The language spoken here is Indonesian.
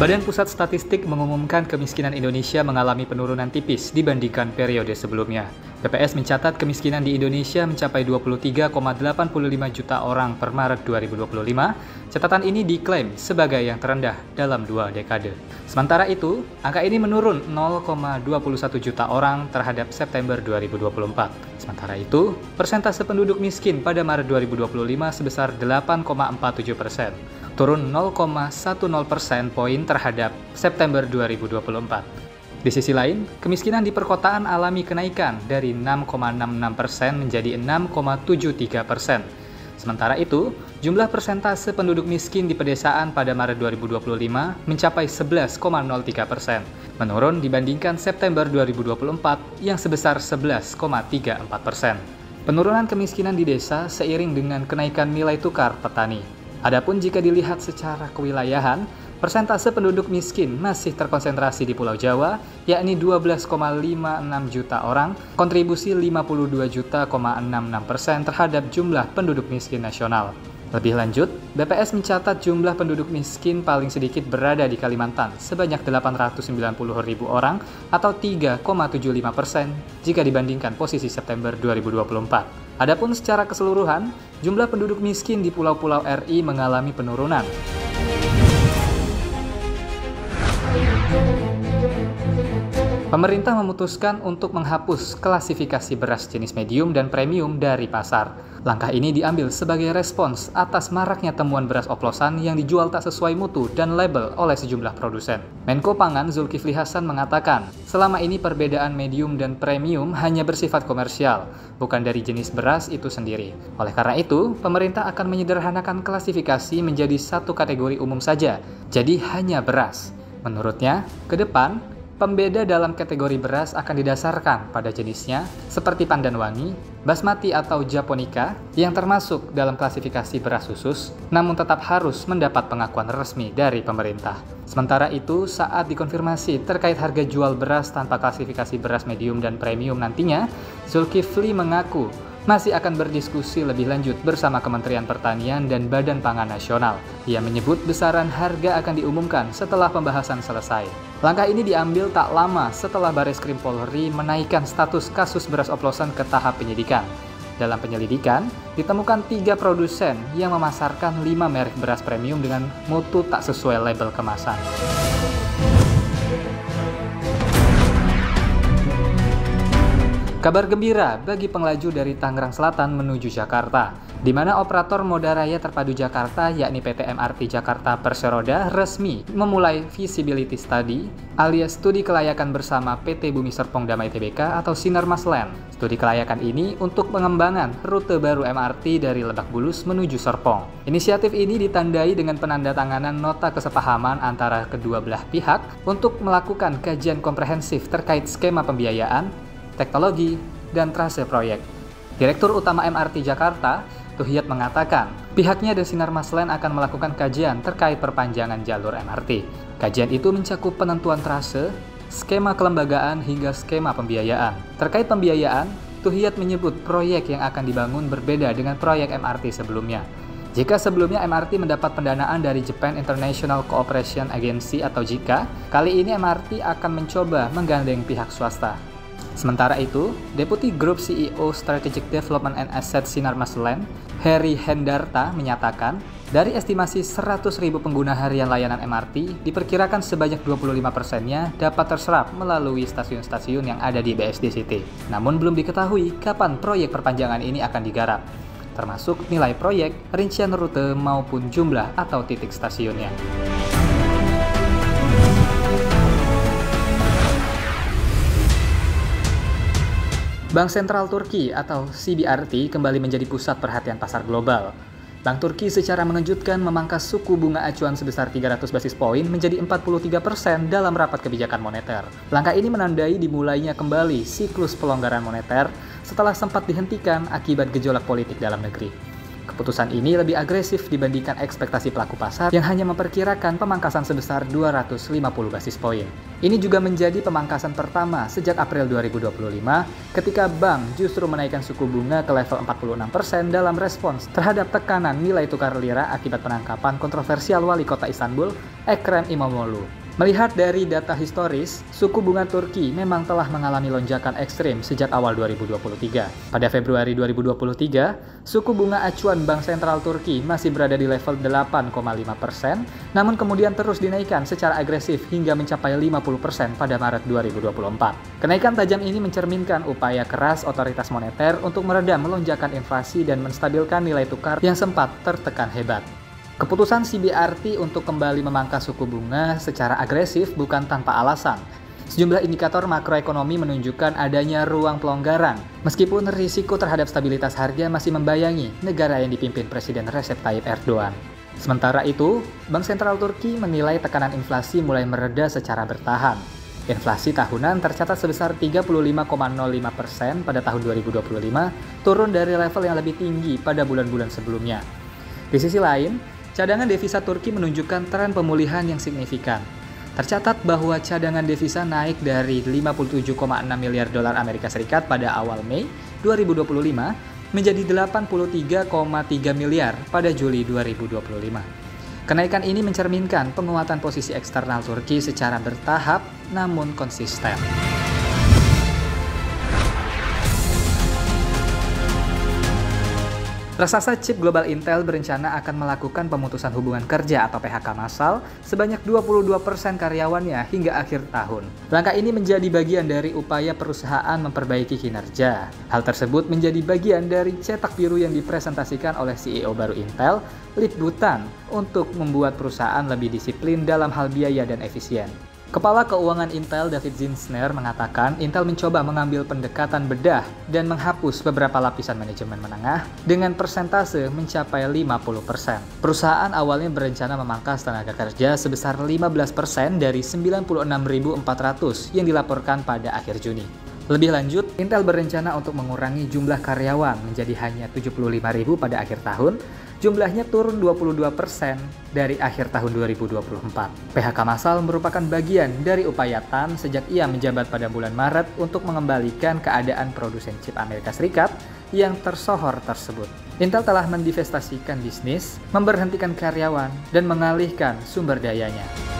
Badan Pusat Statistik mengumumkan kemiskinan Indonesia mengalami penurunan tipis dibandingkan periode sebelumnya. BPS mencatat kemiskinan di Indonesia mencapai 23,85 juta orang per Maret 2025. Catatan ini diklaim sebagai yang terendah dalam 2 dekade. Sementara itu, angka ini menurun 0,21 juta orang terhadap September 2024. Sementara itu, persentase penduduk miskin pada Maret 2025 sebesar 8,47%. Turun 0,10% poin terhadap September 2024. Di sisi lain, kemiskinan di perkotaan alami kenaikan dari 6,66% menjadi 6,73%. Sementara itu, jumlah persentase penduduk miskin di pedesaan pada Maret 2025 mencapai 11,03%, menurun dibandingkan September 2024 yang sebesar 11,34%. Penurunan kemiskinan di desa seiring dengan kenaikan nilai tukar petani. Adapun jika dilihat secara kewilayahan, persentase penduduk miskin masih terkonsentrasi di Pulau Jawa, yakni 12,56 juta orang, kontribusi 52,66% terhadap jumlah penduduk miskin nasional. Lebih lanjut, BPS mencatat jumlah penduduk miskin paling sedikit berada di Kalimantan sebanyak 890.000 orang atau 3,75% jika dibandingkan posisi September 2024. Adapun secara keseluruhan, jumlah penduduk miskin di pulau-pulau RI mengalami penurunan. Pemerintah memutuskan untuk menghapus klasifikasi beras jenis medium dan premium dari pasar. Langkah ini diambil sebagai respons atas maraknya temuan beras oplosan yang dijual tak sesuai mutu dan label oleh sejumlah produsen. Menko Pangan Zulkifli Hasan mengatakan, selama ini perbedaan medium dan premium hanya bersifat komersial, bukan dari jenis beras itu sendiri. Oleh karena itu, pemerintah akan menyederhanakan klasifikasi menjadi satu kategori umum saja, jadi hanya beras. Menurutnya, ke depan, pembeda dalam kategori beras akan didasarkan pada jenisnya, seperti pandan wangi, basmati atau japonica, yang termasuk dalam klasifikasi beras khusus, namun tetap harus mendapat pengakuan resmi dari pemerintah. Sementara itu, saat dikonfirmasi terkait harga jual beras tanpa klasifikasi beras medium dan premium nantinya, Zulkifli mengaku masih akan berdiskusi lebih lanjut bersama Kementerian Pertanian dan Badan Pangan Nasional. Ia menyebut besaran harga akan diumumkan setelah pembahasan selesai. Langkah ini diambil tak lama setelah Bareskrim Polri menaikkan status kasus beras oplosan ke tahap penyidikan. Dalam penyelidikan, ditemukan 3 produsen yang memasarkan 5 merek beras premium dengan mutu tak sesuai label kemasan. Kabar gembira bagi pengelaju dari Tangerang Selatan menuju Jakarta, di mana operator moda raya terpadu Jakarta yakni PT MRT Jakarta Perseroda resmi memulai feasibility study alias studi kelayakan bersama PT Bumi Serpong Damai Tbk atau Sinarmas Land. Studi kelayakan ini untuk pengembangan rute baru MRT dari Lebak Bulus menuju Serpong. Inisiatif ini ditandai dengan penandatanganan nota kesepahaman antara kedua belah pihak untuk melakukan kajian komprehensif terkait skema pembiayaan, teknologi, dan trase proyek. Direktur Utama MRT Jakarta, Tuhiat mengatakan, pihaknya dan Sinarmas Land akan melakukan kajian terkait perpanjangan jalur MRT. Kajian itu mencakup penentuan trase, skema kelembagaan, hingga skema pembiayaan. Terkait pembiayaan, Tuhiat menyebut proyek yang akan dibangun berbeda dengan proyek MRT sebelumnya. Jika sebelumnya MRT mendapat pendanaan dari Japan International Cooperation Agency atau JICA, kali ini MRT akan mencoba menggandeng pihak swasta. Sementara itu, Deputi Group CEO Strategic Development and Asset Sinarmas Land, Heri Hendarta, menyatakan, dari estimasi 100.000 pengguna harian layanan MRT, diperkirakan sebanyak 25%-nya dapat terserap melalui stasiun-stasiun yang ada di BSD City. Namun belum diketahui kapan proyek perpanjangan ini akan digarap, termasuk nilai proyek, rincian rute maupun jumlah atau titik stasiunnya. Bank Sentral Turki atau CBRT kembali menjadi pusat perhatian pasar global. Bank Turki secara mengejutkan memangkas suku bunga acuan sebesar 300 basis poin menjadi 43% dalam rapat kebijakan moneter. Langkah ini menandai dimulainya kembali siklus pelonggaran moneter setelah sempat dihentikan akibat gejolak politik dalam negeri. Keputusan ini lebih agresif dibandingkan ekspektasi pelaku pasar yang hanya memperkirakan pemangkasan sebesar 250 basis poin. Ini juga menjadi pemangkasan pertama sejak April 2025 ketika bank justru menaikkan suku bunga ke level 46% dalam respons terhadap tekanan nilai tukar lira akibat penangkapan kontroversial wali kota Istanbul, Ekrem İmamoğlu. Melihat dari data historis, suku bunga Turki memang telah mengalami lonjakan ekstrim sejak awal 2023. Pada Februari 2023, suku bunga acuan Bank Sentral Turki masih berada di level 8,5%, namun kemudian terus dinaikkan secara agresif hingga mencapai 50% pada Maret 2024. Kenaikan tajam ini mencerminkan upaya keras otoritas moneter untuk meredam lonjakan inflasi dan menstabilkan nilai tukar yang sempat tertekan hebat. Keputusan CBRT untuk kembali memangkas suku bunga secara agresif bukan tanpa alasan. Sejumlah indikator makroekonomi menunjukkan adanya ruang pelonggaran, meskipun risiko terhadap stabilitas harga masih membayangi negara yang dipimpin Presiden Recep Tayyip Erdogan. Sementara itu, Bank Sentral Turki menilai tekanan inflasi mulai mereda secara bertahap. Inflasi tahunan tercatat sebesar 35,05% pada tahun 2025, turun dari level yang lebih tinggi pada bulan-bulan sebelumnya. Di sisi lain, cadangan devisa Turki menunjukkan tren pemulihan yang signifikan. Tercatat bahwa cadangan devisa naik dari 57,6 miliar dolar Amerika Serikat pada awal Mei 2025 menjadi 83,3 miliar pada Juli 2025. Kenaikan ini mencerminkan penguatan posisi eksternal Turki secara bertahap namun konsisten. Raksasa chip global Intel berencana akan melakukan pemutusan hubungan kerja atau PHK massal sebanyak 22% karyawannya hingga akhir tahun. Langkah ini menjadi bagian dari upaya perusahaan memperbaiki kinerja. Hal tersebut menjadi bagian dari cetak biru yang dipresentasikan oleh CEO baru Intel, Lip Butan, untuk membuat perusahaan lebih disiplin dalam hal biaya dan efisien. Kepala Keuangan Intel David Zinsner mengatakan Intel mencoba mengambil pendekatan bedah dan menghapus beberapa lapisan manajemen menengah dengan persentase mencapai 50%. Perusahaan awalnya berencana memangkas tenaga kerja sebesar 15% dari 96.400 yang dilaporkan pada akhir Juni. Lebih lanjut, Intel berencana untuk mengurangi jumlah karyawan menjadi hanya 75.000 pada akhir tahun. Jumlahnya turun 22% dari akhir tahun 2024. PHK massal merupakan bagian dari upaya Tan sejak ia menjabat pada bulan Maret untuk mengembalikan keadaan produsen chip Amerika Serikat yang tersohor tersebut. Intel telah mendivestasikan bisnis, memberhentikan karyawan, dan mengalihkan sumber dayanya.